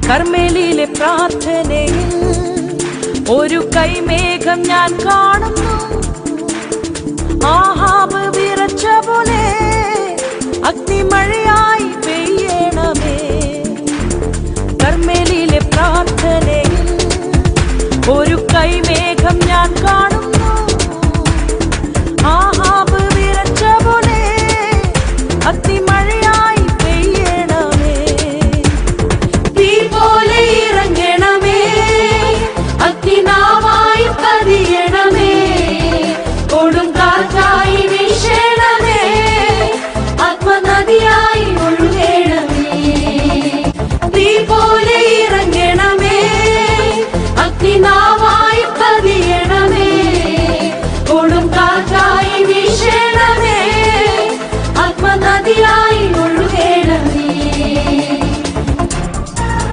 കർമ്മേലിയിലെ പ്രാർത്ഥനയിൽ ഒരു കൈമേഘം ഞാൻ കാണുന്നു. ആഹാബ് വിറച്ച പോലെ അഗ്നിമഴയായി പെയ്യണമേ. കർമ്മേലിയിലെ പ്രാർത്ഥനയിൽ ഒരു കൈമേഘം ഞാൻ കാണുന്നു.